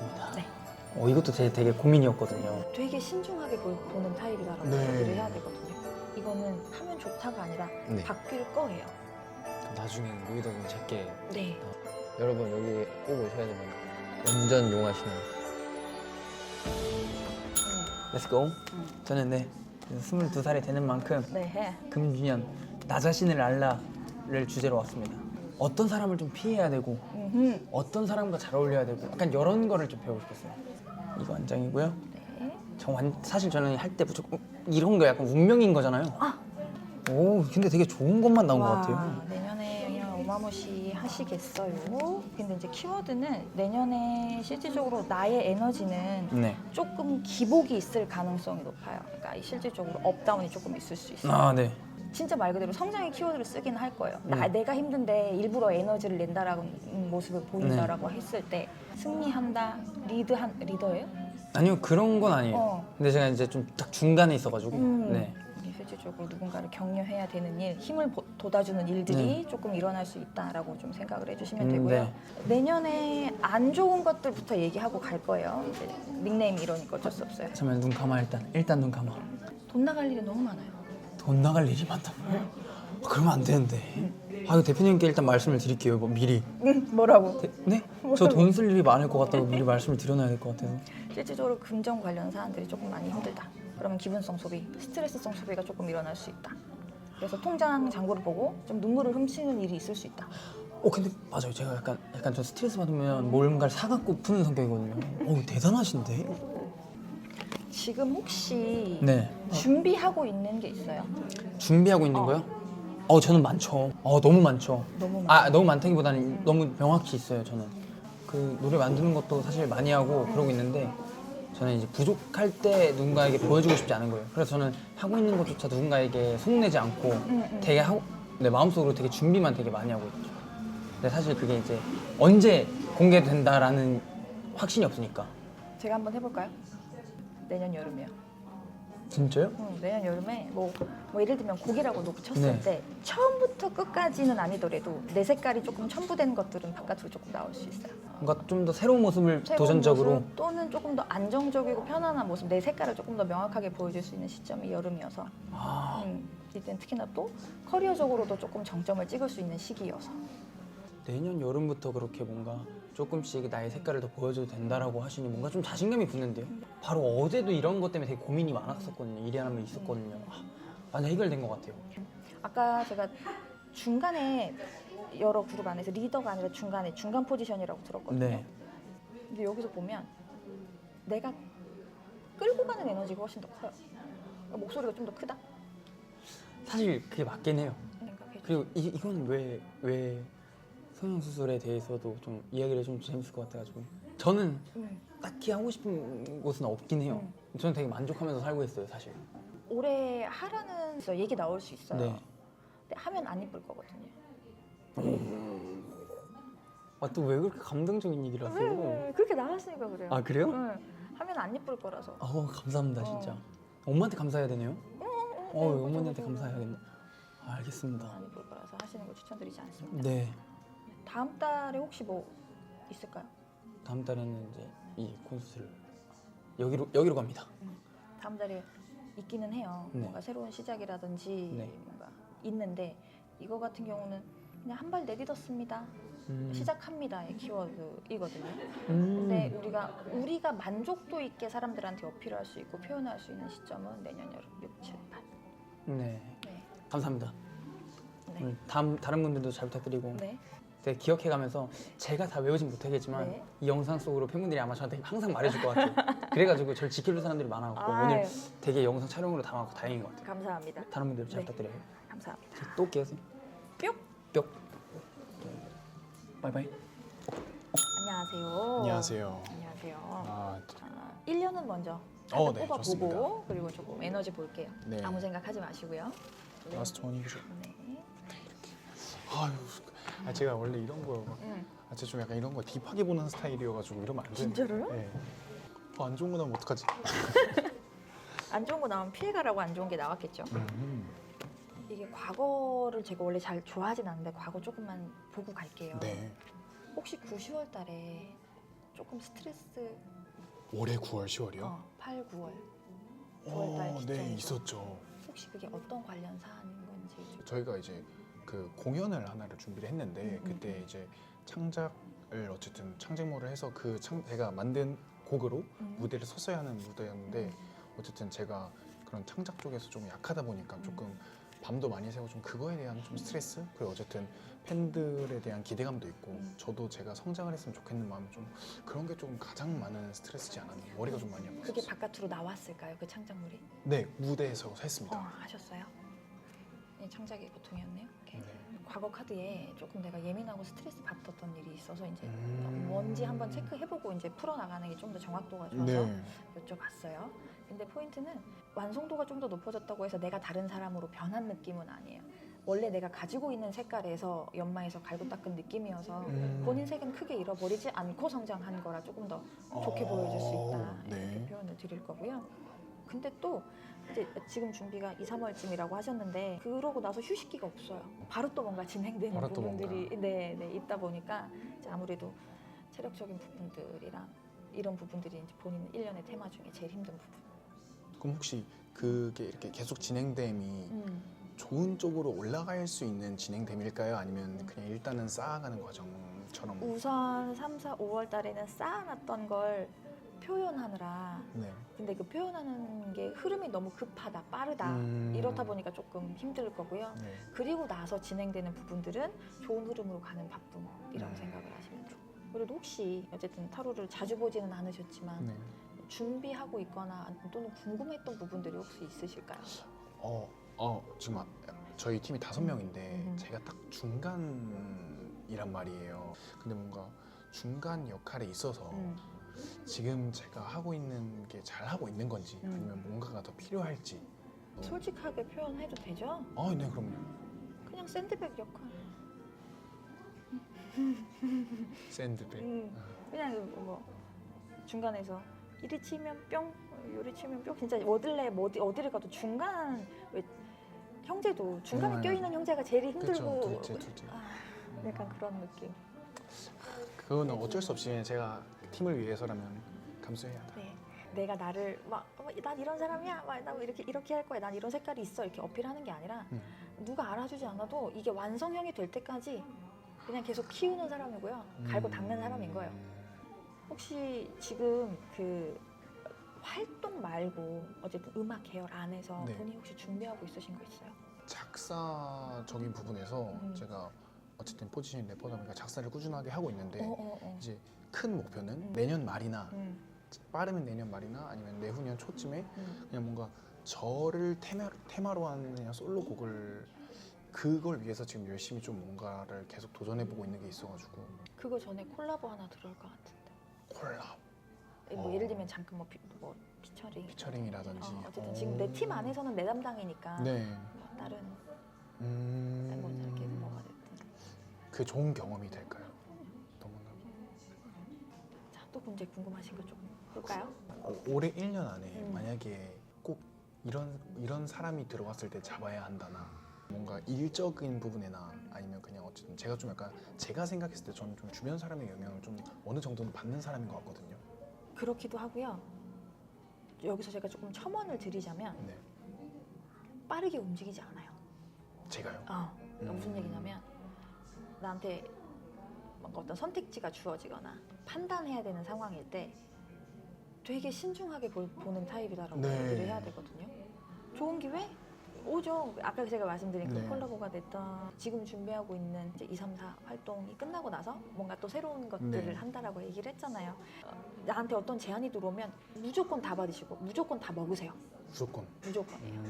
맞습니다. 네. 이것도 되게 고민이었거든요. 되게 신중하게 보는 타입이다라고 네. 얘기를 해야 되거든요. 이거는 하면 좋다가 아니라 네. 바뀔 거예요. 나중엔 로이더분 제게 네. 여러분 여기 꼭 오셔야 됩니다. 완전 용하시네요. 렛츠고. 저는 22살이 되는 만큼 네. 금주년 나 자신을 알라를 주제로 왔습니다. 어떤 사람을 좀 피해야 되고 어떤 사람과 잘 어울려야 되고 약간 이런 거를 좀 배우고 싶었어요. 이거 한 장이고요. 네. 사실 저는 할 때 무조건 이런 거 약간 운명인 거잖아요. 아. 오, 근데 되게 좋은 것만 나온 것 와, 같아요. 내년에 그냥 어마무시 하시겠어요. 근데 이제 키워드는 내년에 실질적으로 나의 에너지는 네. 조금 기복이 있을 가능성이 높아요. 그러니까 실질적으로 업다운이 조금 있을 수 있어요. 아, 네. 진짜 말 그대로 성장의 키워드를 쓰긴 할 거예요. 네. 내가 힘든데 일부러 에너지를 낸다라는 모습을 보인다라고 했을 때 승리한다, 리더예요? 아니요, 그런 건 아니에요. 근데 제가 이제 좀 딱 중간에 있어가지고. 네. 이게 실질적으로 누군가를 격려해야 되는 일, 힘을 돋아주는 일들이 조금 일어날 수 있다라고 좀 생각을 해주시면 되고요. 네. 내년에 안 좋은 것들부터 얘기하고 갈 거예요. 이제 닉네임이 이러니까 어쩔 수 없어요. 잠깐만, 눈 감아 일단 눈 감아. 돈 나갈 일이 너무 많아요. 돈 나갈 일이 많다고요? 그러면 안 되는데. 아, 이거 대표님께 일단 말씀을 드릴게요. 미리. 뭐라고? 네? 저 돈 쓸 일이 많을 것 같다고 미리 말씀을 드려놔야 될 것 같아서. 실질적으로 금전 관련 사안들이 조금 많이 힘들다. 그러면 기분성 소비, 스트레스성 소비가 조금 일어날 수 있다. 그래서 통장 잔고를 보고 좀 눈물을 훔치는 일이 있을 수 있다. 근데 맞아요. 제가 약간 저 스트레스 받으면 뭔가를 사갖고 푸는 성격이거든요. 대단하신데? 지금 혹시 네. 준비하고 있는 게 있어요? 준비하고 있는 거요? 저는 많죠. 너무 많죠. 너무 너무 많다기보다는 너무 명확히 있어요. 저는 그 노래 만드는 것도 사실 많이 하고 그러고 있는데 저는 이제 부족할 때 누군가에게 보여주고 싶지 않은 거예요. 그래서 저는 하고 있는 것조차 누군가에게 속내지 않고 되게 내 마음속으로 되게 준비만 되게 많이 하고 있죠. 근데 사실 그게 이제 언제 공개된다라는 확신이 없으니까. 제가 한번 해볼까요? 내년 여름이요. 진짜요? 내년 여름에 뭐 예를 들면 곡이라고 놓고 쳤을 네. 때 처음부터 끝까지는 아니더라도 내 색깔이 조금 첨부된 것들은 바깥으로 조금 나올 수 있어요. 뭔가 좀 더 새로운 모습을 새로운 도전적으로. 모습 또는 조금 더 안정적이고 편안한 모습, 내 색깔을 조금 더 명확하게 보여줄 수 있는 시점이 여름이어서 이때는 특히나 또 커리어적으로도 조금 정점을 찍을 수 있는 시기여서. 내년 여름부터 그렇게 뭔가 조금씩 나의 색깔을 더 보여줘도 된다라고 하시니 뭔가 좀 자신감이 붙는데요. 바로 어제도 이런 것 때문에 되게 고민이 많았었거든요. 일이 하나만 있었거든요. 완전 해결된 것 같아요. 아까 제가 중간에 여러 그룹 안에서 리더가 아니라 중간에 중간 포지션이라고 들었거든요. 네. 근데 여기서 보면 내가 끌고 가는 에너지가 훨씬 더 커요. 목소리가 좀 더 크다? 사실 그게 맞긴 해요. 생각해. 그리고 이건 왜 성형수술에 대해서도 좀 이야기를 좀 재밌을 것 같아가지고 저는 딱히 하고 싶은 곳은 없긴 해요. 저는 되게 만족하면서 살고 있어요, 사실. 올해 하라는 얘기 나올 수 있어요. 네. 근데 하면 안 이쁠 거거든요. 또 왜 그렇게 감동적인 얘기를 하세요? 그렇게 나왔으니까 그래요. 아, 그래요? 하면 안 이쁠 거라서. 감사합니다, 진짜. 엄마한테 감사해야 되네요? 어머니한테 감사해야겠네. 알겠습니다. 안 이쁠 거라서 하시는 거 추천드리지 않습니다. 네. 다음 달에 혹시 뭐 있을까요? 다음 달에는 이제 이 콘서트를 여기로 갑니다. 다음 달에 있기는 해요. 네. 뭔가 새로운 시작이라든지 네. 뭔가 있는데 이거 같은 경우는 그냥 한 발 내딛었습니다. 시작합니다의 키워드이거든요. 근데 우리가 만족도 있게 사람들한테 어필할 수 있고 표현할 수 있는 시점은 내년 여름 6, 7, 8. 네. 네. 감사합니다. 네. 다른 분들도 잘 부탁드리고 네. 되게 기억해가면서 제가 다 외우진 못하겠지만 네. 이 영상 속으로 팬분들이 아마 저한테 항상 말해줄 것 같아요. 그래가지고 저를 지켜줄 사람들이 많아갖고 아유. 오늘 되게 영상 촬영으로 담아갖고 다행인 것 같아요. 감사합니다. 다른 분들 잘 네. 부탁드려요. 감사합니다. 또 올게요, 선생님. 뿅. 뿅. 바이바이. 안녕하세요. 안녕하세요. 안녕하세요. 1년은 먼저 살짝 네, 뽑아보고 좋습니다. 그리고 조금 에너지 볼게요. 네. 아무 생각하지 마시고요. 라스트 원이죠. 네. 제가 원래 이런 거, 제가 좀 약간 이런 거 딥하게 보는 스타일이어가지고 이러면 안 돼요. 진짜로요? 네. 안 좋은 거 나오면 어떡하지? 안 좋은 거 나오면 피해가라고 안 좋은 게 나왔겠죠. 이게 과거를 제가 원래 잘 좋아하진 않는데 과거 조금만 보고 갈게요. 네. 혹시 9, 10월 달에 조금 스트레스 올해 9월, 10월이요? 8, 9월 9월달 시점이죠. 네, 있었죠. 혹시 그게 어떤 관련 사안인 건지 저희가 이제 그 공연을 하나를 준비를 했는데 그때 이제 창작을 어쨌든 창작물을 해서 제가 만든 곡으로 무대를 섰어야 하는 무대였는데 어쨌든 제가 그런 창작 쪽에서 좀 약하다 보니까 조금 밤도 많이 새고 좀 그거에 대한 좀 스트레스, 그리고 어쨌든 팬들에 대한 기대감도 있고 저도 제가 성장을 했으면 좋겠는 마음, 좀 그런 게 좀 가장 많은 스트레스지 않았나. 머리가 좀 많이 아팠어요. 그게 바깥으로 나왔을까요? 그 창작물이? 네, 무대에서 했습니다. 하셨어요? 이 창작이 보통이었네요. 오케이. 네. 과거 카드에 조금 내가 예민하고 스트레스 받았던 일이 있어서 이제 음. 뭔지 한번 체크해보고 이제 풀어나가는 게 좀 더 정확도가 좋아서 네. 여쭤봤어요. 근데 포인트는 완성도가 좀 더 높아졌다고 해서 내가 다른 사람으로 변한 느낌은 아니에요. 원래 내가 가지고 있는 색깔에서 연마해서 갈고 닦은 느낌이어서 본인 색은 크게 잃어버리지 않고 성장한 거라 조금 더 좋게 보여줄 수 있다. 네. 이렇게 표현을 드릴 거고요. 근데 또 이제 지금 준비가 2, 3월쯤이라고 하셨는데 그러고 나서 휴식기가 없어요. 바로 또 뭔가 진행되는 바로 또 부분들이 있다 보니까 이제 아무래도 체력적인 부분들이랑 이런 부분들이 이제 본인 1년의 테마 중에 제일 힘든 부분. 그럼 혹시 그게 이렇게 계속 진행됨이 좋은 쪽으로 올라갈 수 있는 진행됨일까요? 아니면 그냥 일단은 쌓아가는 과정처럼? 우선 3, 4, 5월 달에는 쌓아놨던 걸 표현하느라 네. 근데 그 표현하는 게 흐름이 너무 급하다, 빠르다 이렇다 보니까 조금 힘들 거고요. 네. 그리고 나서 진행되는 부분들은 좋은 흐름으로 가는 바쁨이라고 생각을 하시면 돼요. 그래도 혹시 어쨌든 타로를 자주 보지는 않으셨지만 네. 준비하고 있거나 또는 궁금했던 부분들이 혹시 있으실까요? 지금 저희 팀이 5명인데 제가 딱 중간이란 말이에요. 근데 뭔가 중간 역할에 있어서 지금 제가 하고 있는 게 잘 하고 있는 건지 아니면 뭔가가 더 필요할지. 솔직하게 표현해도 되죠? 네, 그럼요. 그냥 샌드백 역할. 샌드백. 그냥 뭐 중간에서 이리 치면 뿅, 요리 치면 뿅. 진짜 어딜래 어디를 가도 중간 왜 형제도 중간에 껴있는 형제가 제일 힘들고. 그쵸, 둘째. 약간 그런 느낌. 그거는 어쩔 수 없이 제가 팀을 위해서라면 감수해야 한다. 네. 내가 나를 난 이런 사람이야, 나 이렇게 할 거야, 난 이런 색깔이 있어 이렇게 어필하는 게 아니라 누가 알아주지 않아도 이게 완성형이 될 때까지 그냥 계속 키우는 사람이고요, 갈고 닦는 사람인 거예요. 혹시 지금 그 활동 말고 어쨌든 음악 계열 안에서 네. 본인 혹시 준비하고 있으신 거 있어요? 작사적인 부분에서 제가 어쨌든 포지션 래퍼다 보니까 작사를 꾸준하게 하고 있는데 이제 큰 목표는 내년 말이나 빠르면 내년 말이나 아니면 내후년 초쯤에 그냥 뭔가 저를 테마로 하는 그냥 솔로곡을 그걸 위해서 지금 열심히 좀 뭔가를 계속 도전해보고 있는 게 있어가지고. 그거 전에 콜라보 하나 들어올 것 같은데. 콜라보. 뭐 예를 들면 잠깐 뭐 피처링이라든지. 어쨌든 지금 내 팀 안에서는 내 담당이니까 네. 뭐 다른 뭐 음. 이렇게 뭐가 됐든. 그게 좋은 경험이 될까요? 너무나. 자, 또 이제 궁금하신 거 좀 볼까요? 올해 1년 안에 만약에 꼭 이런 사람이 들어왔을 때 잡아야 한다나 뭔가 일적인 부분이나 아니면 그냥 어쨌든 제가 좀 약간 제가 생각했을 때 저는 좀 주변 사람의 영향을 좀 어느 정도는 받는 사람인 것 같거든요. 그렇기도 하고요. 여기서 제가 조금 첨언을 드리자면 네. 빠르게 움직이지 않아요. 제가요? 그러니까 무슨 얘기냐면 나한테 뭔가 어떤 선택지가 주어지거나 판단해야 되는 상황일 때 되게 신중하게 보는 타입이다라고 네. 얘기를 해야 되거든요. 좋은 기회? 오죠. 아까 제가 말씀드린 그 네. 콜라보가 됐던 지금 준비하고 있는 이제 2, 3, 4 활동이 끝나고 나서 뭔가 또 새로운 것들을 네. 한다라고 얘기를 했잖아요. 나한테 어떤 제안이 들어오면 무조건 다 받으시고 무조건 다 먹으세요. 무조건. 무조건이에요.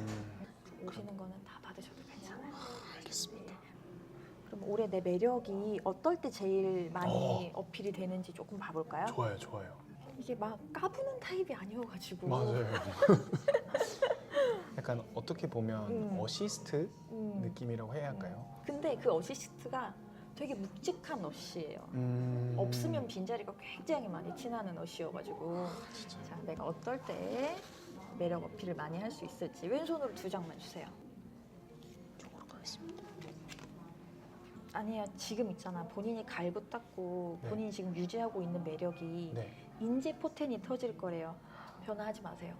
오시는 거는 다 받으셔도 괜찮아요. 알겠습니다. 그럼 올해 내 매력이 어떨 때 제일 많이 어필이 되는지 조금 봐볼까요? 좋아요. 이게 막 까부는 타입이 아니어가지고 맞아요. 약간 어떻게 보면 어시스트 느낌이라고 해야 할까요? 근데 그 어시스트가 되게 묵직한 어시예요. 없으면 빈자리가 굉장히 많이 티나는 어시여가지고 자, 내가 어떨 때 매력 어필을 많이 할 수 있을지 왼손으로 2장만 주세요. 이쪽으로 가겠습니다. 아니요, 지금 있잖아. 본인이 갈고 닦고 네. 본인이 지금 유지하고 있는 매력이 네. 인재 포텐이 터질 거래요. 변화하지 마세요.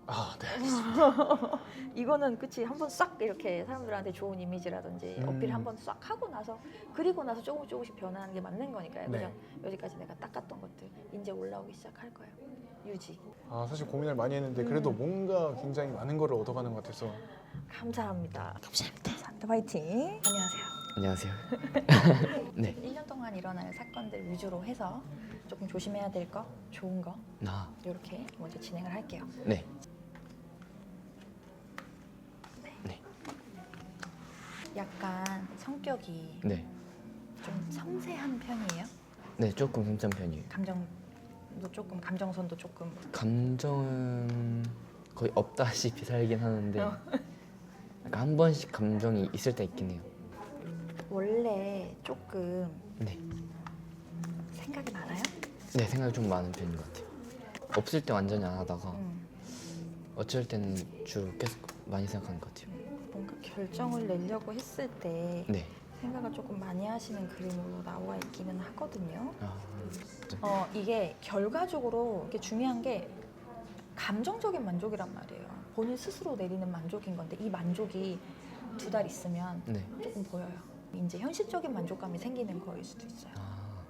아, 네, 알겠습니다. 이거는 그치, 한번 싹 이렇게 사람들한테 좋은 이미지라든지 어필 한번 싹 하고 나서, 그리고 나서 조금씩 변하는 게 맞는 거니까요. 네. 그죠? 여기까지 내가 닦았던 것들 이제 올라오기 시작할 거예요. 유지. 아, 사실 고민을 많이 했는데 그래도 뭔가 굉장히 많은 거를 얻어가는 것 같아서 감사합니다. 감사합니다. 화이팅. 안녕하세요. 안녕하세요. 네. 1년 동안 일어날 사건들 위주로 해서 조금 조심해야 될 거, 좋은 거 나. 이렇게 먼저 진행을 할게요. 네. 네. 약간 성격이 네. 좀 섬세한 편이에요. 네, 조금 섬세한 편이에요. 감정도 조금, 감정선도 조금. 감정은 거의 없다시피 살긴 하는데 어. 약간 한 번씩 감정이 있을 때 있긴 해요. 원래 조금 네. 생각이 많아요? 네, 생각이 좀 많은 편인 것 같아요. 없을 때 완전히 안 하다가 어쩔 때는 주 계속 많이 생각하는 것 같아요. 뭔가 결정을 내려고 했을 때 네. 생각을 조금 많이 하시는 그림으로 나와 있기는 하거든요. 아, 이게 결과적으로 이게 중요한 게 감정적인 만족이란 말이에요. 본인 스스로 내리는 만족인 건데 이 만족이 2달 있으면 네. 조금 보여요. 이제 현실적인 만족감이 생기는 거일 수도 있어요. 아,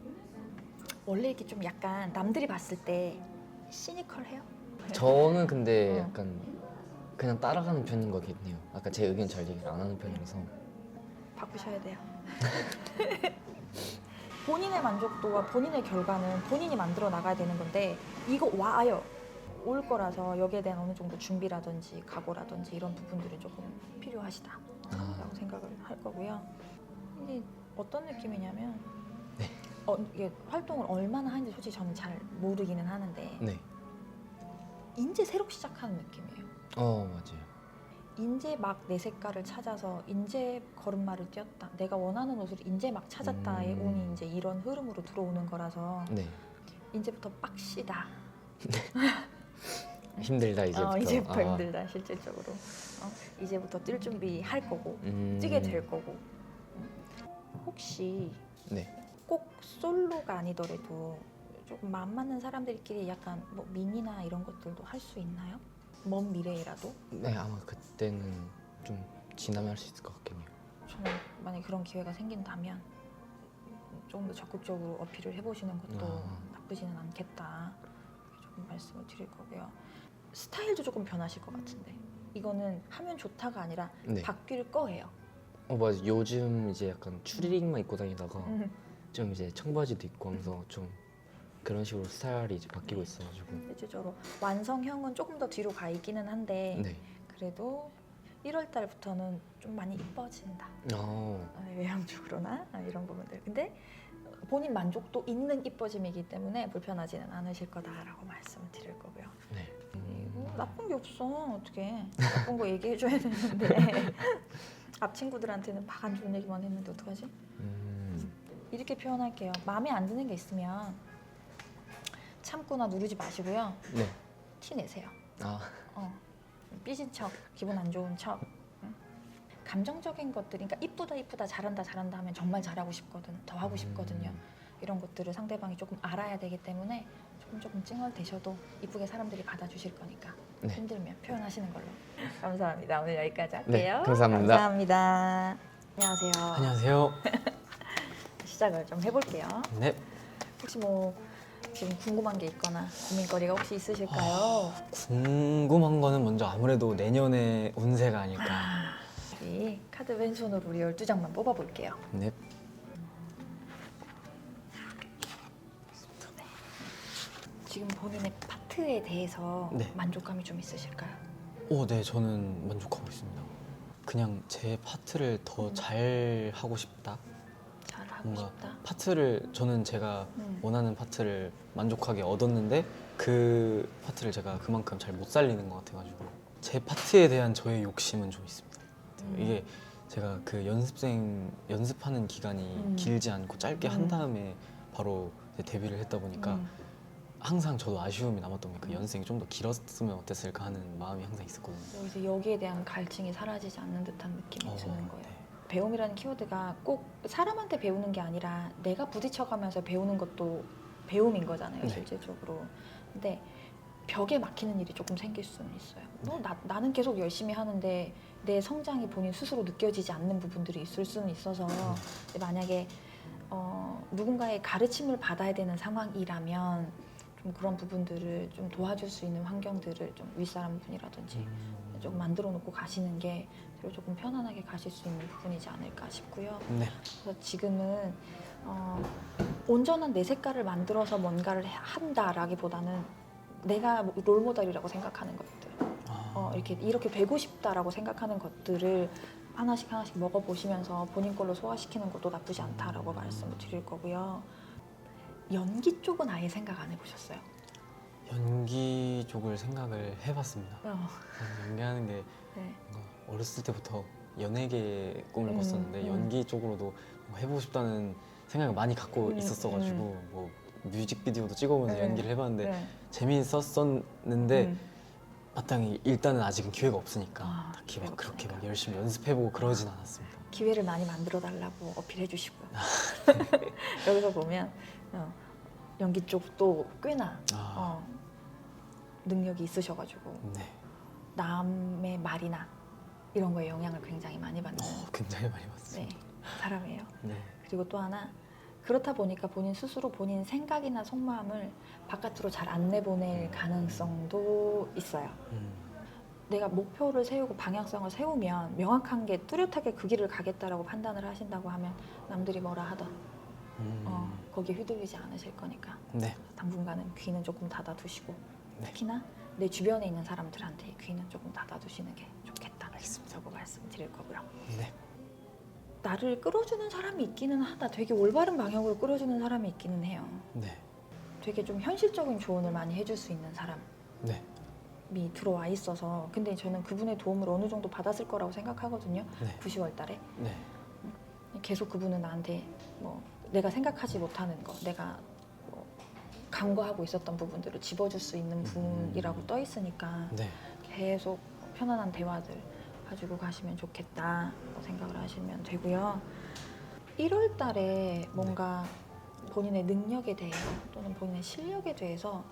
원래 이렇게 좀 약간 남들이 봤을 때 시니컬해요? 저는 근데 어. 약간 그냥 따라가는 편인 거긴 해요. 아까 제 의견 잘 얘기를 안 하는 편이라서. 바꾸셔야 돼요. 본인의 만족도와 본인의 결과는 본인이 만들어 나가야 되는 건데 이거 와요. 올 거라서 여기에 대한 어느 정도 준비라든지 각오라든지 이런 부분들이 조금 필요하시다라고 아, 생각을 할 거고요. 이게 어떤 느낌이냐면 네. 이게 활동을 얼마나 하는지 솔직히 저는 잘 모르기는 하는데 네. 인제 새로 시작하는 느낌이에요. 맞아요. 인제 막 내 색깔을 찾아서 인제 걸음마를 뛰었다. 내가 원하는 옷을 인제 막 찾았다의 운이 이제 이런 흐름으로 들어오는 거라서 네. 인제부터 빡시다. 힘들다 이제부터. 이제부터 아. 힘들다 실질적으로. 이제부터 뛸 준비 할 거고 뛰게 될 거고. 혹시 네. 꼭 솔로가 아니더라도 조금 마음 맞는 사람들끼리 약간 뭐 미니나 이런 것들도 할 수 있나요? 먼 미래라도? 네, 아마 그때는 좀 지나면 할 수 있을 것 같긴 해요. 저는 만약에 그런 기회가 생긴다면 조금 더 적극적으로 어필을 해보시는 것도 아. 나쁘지는 않겠다. 조금 말씀을 드릴 거고요. 스타일도 조금 변하실 것 같은데 이거는 하면 좋다가 아니라 네. 바뀔 거예요. 맞아. 요즘 이제 약간 추리닝만 입고 다니다가 음. 좀 이제 청바지도 입고 하면서 좀 그런 식으로 스타일이 이제 바뀌고 있어가지고. 실질적으로 완성형은 조금 더 뒤로 가 있기는 한데 네. 그래도 1월 달부터는 좀 많이 이뻐진다. 외형적으로나 이런 부분들. 근데 본인 만족도 있는 이뻐짐이기 때문에 불편하지는 않으실 거다라고 말씀을 드릴 거고요. 네. 그리고 나쁜 게 없어. 어떻게 나쁜 거 얘기해줘야 되는데 앞 친구들한테는 막 안 좋은 얘기만 했는데 어떡하지? 이렇게 표현할게요. 마음에 안 드는 게 있으면 참거나 누르지 마시고요. 네. 티 내세요. 아, 삐진 척, 기분 안 좋은 척. 응? 감정적인 것들, 그러니까 이쁘다 잘한다 하면 정말 잘하고 싶거든, 더 하고 싶거든요. 이런 것들을 상대방이 조금 알아야 되기 때문에 조금 찡얼대셔도 이쁘게 사람들이 받아주실 거니까 네. 힘들면 표현하시는 걸로. 감사합니다. 오늘 여기까지 네, 할게요. 감사합니다. 감사합니다. 안녕하세요. 안녕하세요. 시작을 좀 해볼게요. 네. 혹시 뭐 지금 궁금한 게 있거나 고민거리가 혹시 있으실까요? 궁금한 거는 먼저 아무래도 내년의 운세가 아닐까. 우리 카드 왼손으로 우리 12장만 뽑아볼게요. 네. 지금 본인의 파트에 대해서 네. 만족감이 좀 있으실까요? 네, 저는 만족하고 있습니다. 그냥 제 파트를 더 잘 하고 싶다. 잘하고 뭔가 싶다. 파트를 저는 제가 원하는 파트를 만족하게 얻었는데 그 파트를 제가 그만큼 잘 못 살리는 것 같아가지고 제 파트에 대한 저의 욕심은 좀 있습니다. 이게 제가 그 연습하는 기간이 길지 않고 짧게 한 다음에 바로 이제 데뷔를 했다 보니까 항상 저도 아쉬움이 남았던 게 그 연습생이 좀 더 길었으면 어땠을까 하는 마음이 항상 있었거든요. 이제 여기에 대한 갈증이 사라지지 않는 듯한 느낌이 드는 거예요. 네. 배움이라는 키워드가 꼭 사람한테 배우는 게 아니라 내가 부딪혀가면서 배우는 것도 배움인 거잖아요, 네. 실질적으로. 근데 벽에 막히는 일이 조금 생길 수는 있어요. 나는 계속 열심히 하는데 내 성장이 본인 스스로 느껴지지 않는 부분들이 있을 수는 있어서 근데 만약에 누군가의 가르침을 받아야 되는 상황이라면 좀 그런 부분들을 좀 도와줄 수 있는 환경들을 좀 윗사람분이라든지 조금 만들어 놓고 가시는 게 조금 편안하게 가실 수 있는 부분이지 않을까 싶고요. 네. 그래서 지금은 온전한 내 색깔을 만들어서 뭔가를 한다라기보다는 내가 롤모델이라고 생각하는 것들, 이렇게 되고 싶다라고 생각하는 것들을 하나씩 먹어보시면서 본인 걸로 소화시키는 것도 나쁘지 않다라고 말씀을 드릴 거고요. 연기 쪽은 아예 생각 안 해보셨어요? 연기 쪽을 생각을 해봤습니다. 저는 연기하는 게 네. 뭔가 어렸을 때부터 연예계 꿈을 꿨었는데 음. 연기 쪽으로도 뭔가 해보고 싶다는 생각을 많이 갖고 있었어가지고 뭐 뮤직비디오도 찍어보면서 네. 연기를 해봤는데 네. 재미있었었는데 마땅히 일단은 아직은 기회가 없으니까 딱히 기회가 막 그렇게 없으니까. 막 열심히 연습해보고 그러진 않았습니다. 기회를 많이 만들어 달라고 어필해 주시고요. 여기서 보면 연기 쪽도 꽤나 능력이 있으셔가지고 네, 남의 말이나 이런 거에 영향을 굉장히 많이 받는 굉장히 많이 네, 봤습니다. 사람이에요. 네. 그리고 또 하나 그렇다 보니까 본인 스스로 본인 생각이나 속마음을 바깥으로 잘 안 내보낼 가능성도 있어요. 내가 목표를 세우고 방향성을 세우면 명확한 게 뚜렷하게 그 길을 가겠다라고 판단을 하신다고 하면 남들이 뭐라 하던 거기에 휘둘리지 않으실 거니까 네. 당분간은 귀는 조금 닫아두시고 네. 특히나 내 주변에 있는 사람들한테 귀는 조금 닫아두시는 게 좋겠다. 알겠습니다. 라고 말씀드릴 거고요. 네. 나를 끌어주는 사람이 있기는 하다. 되게 올바른 방향으로 끌어주는 사람이 있기는 해요. 네. 되게 좀 현실적인 조언을 많이 해줄 수 있는 사람이 네. 들어와 있어서 근데 저는 그분의 도움을 어느 정도 받았을 거라고 생각하거든요. 네. 9,10월 달에. 네. 계속 그분은 나한테 뭐 내가 생각하지 못하는 거, 내가 뭐 간과하고 있었던 부분들을 집어줄 수 있는 분이라고 떠 있으니까 네. 계속 편안한 대화들 가지고 가시면 좋겠다 생각을 하시면 되고요. 1월 달에 뭔가 본인의 능력에 대해서 또는 본인의 실력에 대해서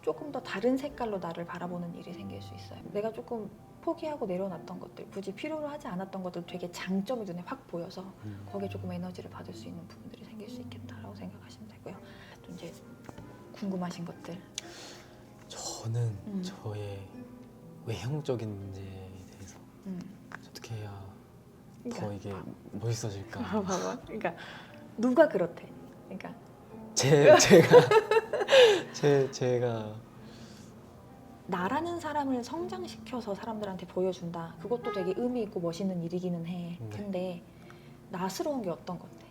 조금 더 다른 색깔로 나를 바라보는 일이 생길 수 있어요. 내가 조금 포기하고 내려놨던 것들, 굳이 필요로 하지 않았던 것들 되게 장점이 눈에 확 보여서 거기에 조금 에너지를 받을 수 있는 부분들이 생길 수 있겠다라고 생각하시면 되고요. 또 이제 궁금하신 것들. 저는 저의 외형적인 문제에 대해서 어떻게 해야 더 이게 멋있어질까? 봐봐. 그러니까 누가 그렇대. 그러니까 제가 나라는 사람을 성장시켜서 사람들한테 보여준다. 그것도 되게 의미 있고 멋있는 일이기는 해. 네. 근데 나스러운 게 어떤 건데?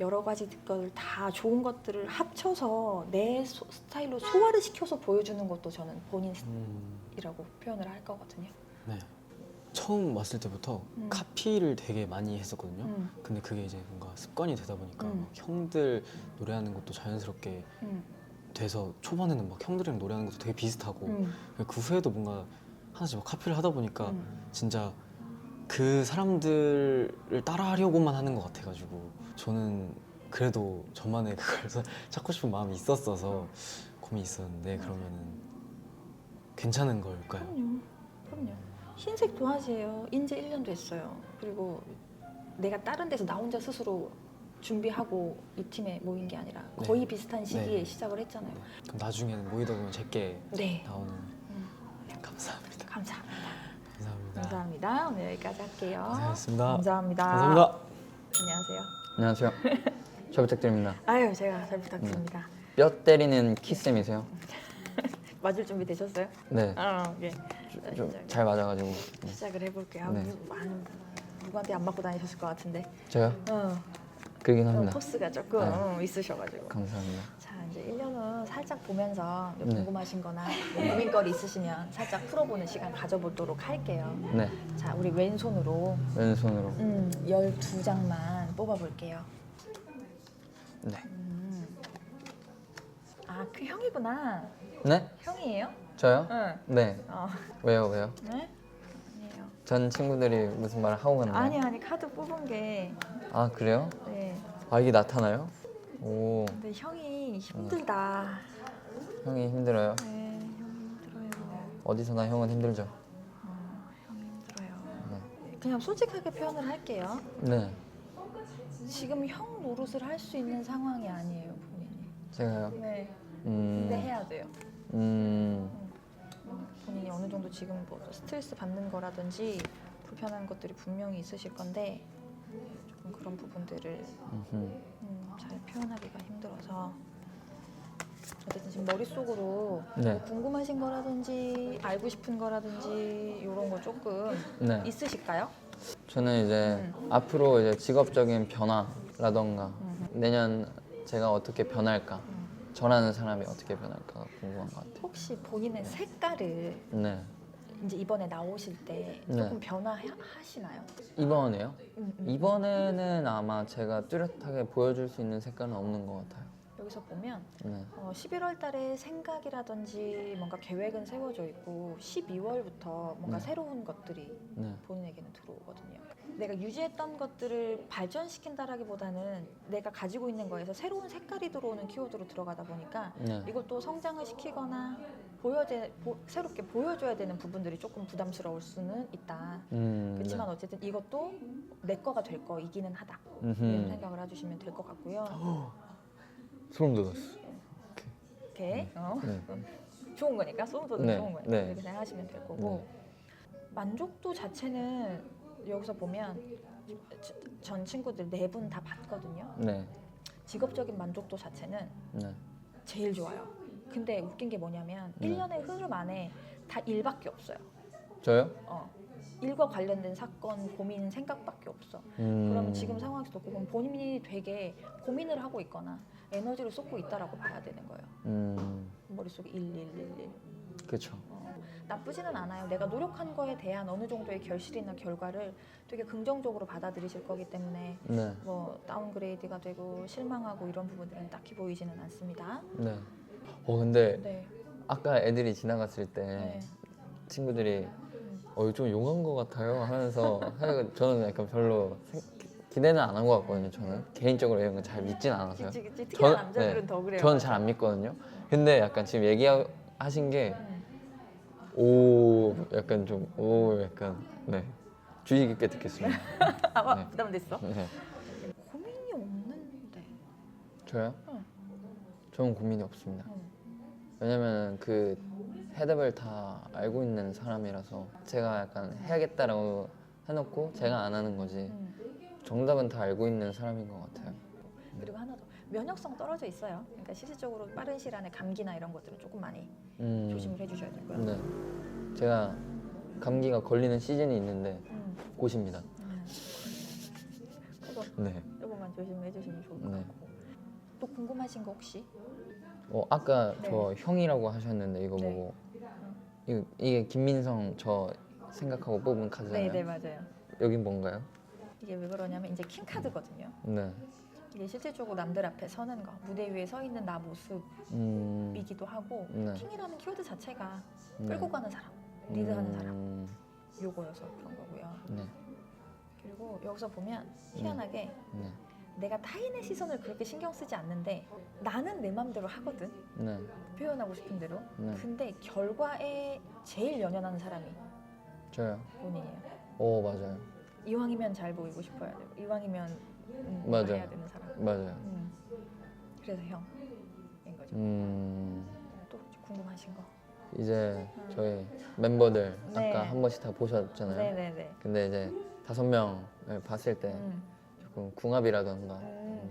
여러 가지 것을 다 좋은 것들을 합쳐서 내 스타일로 소화를 시켜서 보여주는 것도 저는 본인 스타일이라고 표현을 할 거거든요. 네. 처음 왔을 때부터 카피를 되게 많이 했었거든요. 근데 그게 이제 뭔가 습관이 되다 보니까 막 형들 노래하는 것도 자연스럽게 돼서 초반에는 막 형들이랑 노래하는 것도 되게 비슷하고 그 후에도 뭔가 하나씩 막 카피를 하다 보니까 진짜 그 사람들을 따라하려고만 하는 것 같아가지고 저는 그래도 저만의 그걸 찾고 싶은 마음이 있었어서 고민이 있었는데 그러면은 괜찮은 걸까요? 그럼요. 흰색 도화지예요. 인제 1년 됐어요. 그리고 내가 다른 데서 나 혼자 스스로 준비하고 이 팀에 모인 게 아니라 네. 거의 비슷한 시기에 네. 시작을 했잖아요. 그럼 나중에는 모이다 보면 제게 네. 나오는 감사합니다. 감사합니다. 감사합니다. 감사합니다. 오늘 여기까지 할게요. 고생하셨습니다. 감사합니다. 감사합니다. 안녕하세요. 안녕하세요. 잘 부탁드립니다. 아유, 제가 잘 부탁드립니다. 뼈 때리는 키쌤이세요? 맞을 준비 되셨어요? 네. 예. 좀 잘 맞아가지고. 시작을 해볼게요. 네. 누구한테 안 맞고 다니셨을 것 같은데. 저요? 그러긴 합니다. 포스가 조금 있으셔가지고. 감사합니다. 자, 이제 1년은 살짝 보면서 네. 궁금하신 거나 고민거리 있으시면 살짝 풀어보는 시간 가져보도록 할게요. 네. 자, 우리 왼손으로 왼손으로. 12장만 뽑아볼게요. 네. 아, 그 형이구나. 네? 형이에요? 저요? 응. 네. 왜요? 네? 아니에요. 전 친구들이 무슨 말을 하고 갔나요? 아니 카드 뽑은 게 아 그래요? 네. 아 이게 나타나요? 오 근데 형이 힘들다. 형이 힘들어요? 네, 형이 힘들어요. 어디서나 형은 힘들죠. 형이 힘들어요. 그냥 솔직하게 표현을 할게요. 네 지금 형 노릇을 할 수 있는 상황이 아니에요, 본인이. 제가요. 네. 근데 해야 돼요. 본인이 어느 정도 지금 뭐 스트레스 받는 거라든지 불편한 것들이 분명히 있으실 건데 조금 그런 부분들을 잘 표현하기가 힘들어서 어쨌든 지금 머릿속으로 네. 뭐 궁금하신 거라든지 알고 싶은 거라든지 이런 거 조금 네. 있으실까요? 저는 이제 앞으로 이제 직업적인 변화라던가 내년 제가 어떻게 변할까, 저라는 사람이 어떻게 변할까 궁금한 것 같아요. 혹시 본인의 색깔을 네. 이제 이번에 나오실 때 네. 조금 변화하시나요? 이번에요? 이번에는 아마 제가 뚜렷하게 보여줄 수 있는 색깔은 없는 것 같아요. 여기서 보면 네. 11월 달에 생각이라든지 뭔가 계획은 세워져 있고 12월부터 뭔가 네. 새로운 것들이 네. 본인에게는 들어오거든요. 내가 유지했던 것들을 발전시킨다라기보다는 내가 가지고 있는 거에서 새로운 색깔이 들어오는 키워드로 들어가다 보니까 네. 이걸 또 성장을 시키거나 새롭게 보여줘야 되는 부분들이 조금 부담스러울 수는 있다. 그렇지만 어쨌든 이것도 내 거가 될 거이기는 하다. 이런 생각을 해주시면 될 것 같고요. 소름 돋았어. 이렇게 네. 좋은 거니까 소름 돋는 네, 좋은 거니까 네. 이렇게 생각하시면 될 거고 만족도 자체는 여기서 보면 전 친구들 4분 다 봤거든요. 네. 직업적인 만족도 자체는 네. 제일 좋아요. 근데 웃긴 게 뭐냐면 네. 1년의 흐름 안에 다 일밖에 없어요. 저요? 일과 관련된 사건, 고민, 생각밖에 없어. 그러면 지금 상황에서 놓고 보면 본인이 되게 고민을 하고 있거나 에너지를 쏟고 있다라고 봐야 되는 거예요. 머릿속에 1. 그렇죠. 나쁘지는 않아요. 내가 노력한 거에 대한 어느 정도의 결실이나 결과를 되게 긍정적으로 받아들이실 거기 때문에 네. 뭐 다운그레이드가 되고 실망하고 이런 부분들은 딱히 보이지는 않습니다. 네. 근데 네. 아까 애들이 지나갔을 때 네. 친구들이 이거 좀 용한 것 같아요 하면서 사실 저는 약간 별로 기대는 안 한 것 같거든요. 저는 개인적으로 이런 거 잘 믿진 않아서요. 그치. 특히나 전- 남자들은 네. 더 그래요. 저는 잘 안 믿거든요. 근데 약간 지금 얘기하신 게 오 약간 좀 오 약간 네 주의 깊게 듣겠습니다. 아마 네. 부담됐어? 네. 고민이 없는데. 저요? 응. 저는 고민이 없습니다. 응. 왜냐면 그 해답을 다 알고 있는 사람이라서 제가 약간 해야겠다라고 해놓고 제가 안 하는 거지 정답은 다 알고 있는 사람인 것 같아요. 그리고 하나 더 면역성 떨어져 있어요. 그러니까 실질적으로 빠른 시일 안에 감기나 이런 것들은 조금 많이 조심을 해주셔야 되고요. 네. 제가 감기가 걸리는 시즌이 있는데 곧입니다. 그거 네. 조금만 조심해 주시면 좋을 것 네. 같고. 또 궁금하신 거 혹시? 아까 네. 저 형이라고 하셨는데 이거 네. 보고 이게 김민성 저 생각하고 뽑은 카드잖아요. 네 맞아요. 여긴 뭔가요? 이게 왜 그러냐면 이제 킹 카드거든요. 네. 이게 실질적으로 남들 앞에 서는 거, 무대 위에 서 있는 나 모습이기도 하고 네. 킹이라는 키워드 자체가 네. 끌고 가는 사람, 리드하는 사람 요거여서 그런 거고요. 네. 그리고 여기서 보면 희한하게 네. 내가 타인의 시선을 그렇게 신경 쓰지 않는데 나는 내 맘대로 하거든. 네. 표현하고 싶은 대로. 네. 근데 결과에 제일 연연하는 사람이 저요. 본인이에요. 맞아요. 이왕이면 잘 보이고 싶어야 되고 이왕이면 맞아요. 해야 되는 사람. 맞아요. 그래서 형인 거죠. 또 궁금하신 거? 이제 저희 멤버들 네. 아까 한 번씩 다 보셨잖아요. 네네네. 근데 이제 5명을 봤을 때 조금 궁합이라던가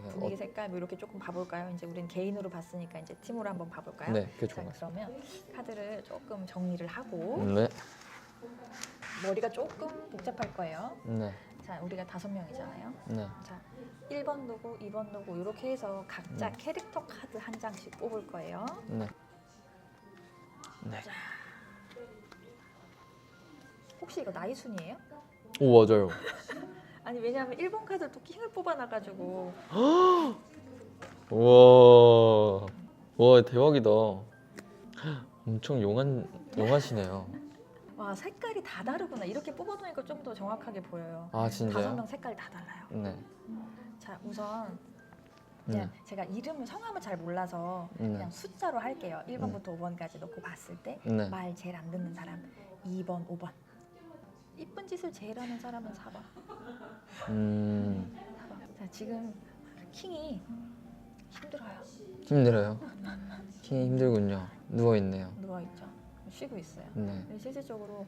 분위기 색깔 뭐 이렇게 조금 봐볼까요? 이제 우린 개인으로 봤으니까 이제 팀으로 한번 봐볼까요? 네, 그게 자, 좋은 것 같습니다. 그러면 카드를 조금 정리를 하고 네. 머리가 조금 복잡할 거예요. 네. 자, 우리가 5명이잖아요. 네. 자, 1번 누구, 2번 누구 이렇게 해서 각자 캐릭터 카드 한 장씩 뽑을 거예요. 네. 네. 혹시 이거 나이 순이에요? 오 맞아요. 아니 왜냐하면 1번 카드 또 킹을 뽑아놔가지고 우와. 와 대박이다. 엄청 용하시네요. 와 색깔이 색깔이 다 다르구나. 이렇게 뽑아놓으니까 좀 더 정확하게 보여요. 아 진짜요? 5명 색깔 다 달라요. 네. 자, 우선 그냥 네. 제가 이름을 성함을 잘 몰라서 네. 그냥 숫자로 할게요. 1번부터 5번까지 넣고 봤을 때 네. 말 제일 안 듣는 사람 2번, 5번. 이쁜 짓을 제일 하는 사람은 4번. 음. 자, 지금 킹이 힘들어요. 힘들어요. 킹이 힘들군요. 누워 있네요. 누워있죠. 쉬고 있어요. 네. 실질적으로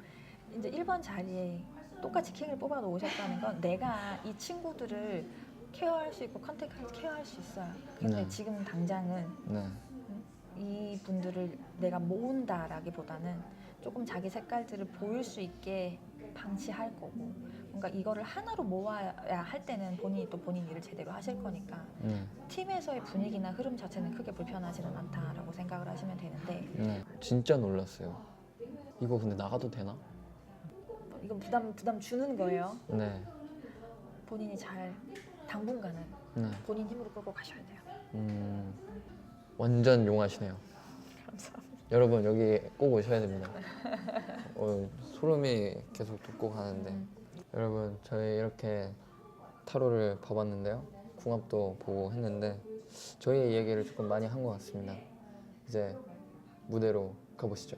이제 1번 자리에 똑같이 킹을 뽑아 놓으셨다는 건 내가 이 친구들을 케어할 수 있고 케어할 수 있어요. 근데 네. 지금 당장은 네. 이 분들을 내가 모은다라기보다는 조금 자기 색깔들을 보일 수 있게 방치할 거고 뭔가 이거를 하나로 모아야 할 때는 본인이 또 본인 일을 제대로 하실 거니까 네. 팀에서의 분위기나 흐름 자체는 크게 불편하지는 않다라고 생각을 하시면 되는데 네. 진짜 놀랐어요. 이거 근데 나가도 되나? 이건 부담 주는 거예요. 네. 본인이 잘 당분간은 네. 본인 힘으로 끌고 가셔야 돼요. 완전 용하시네요. 감사합니다. 여러분 여기 꼭 오셔야 됩니다. 소름이 계속 돋고 가는데 여러분 저희 이렇게 타로를 봐봤는데요. 궁합도 보고 했는데 저희의 얘기를 조금 많이 한 것 같습니다. 이제 무대로 가보시죠.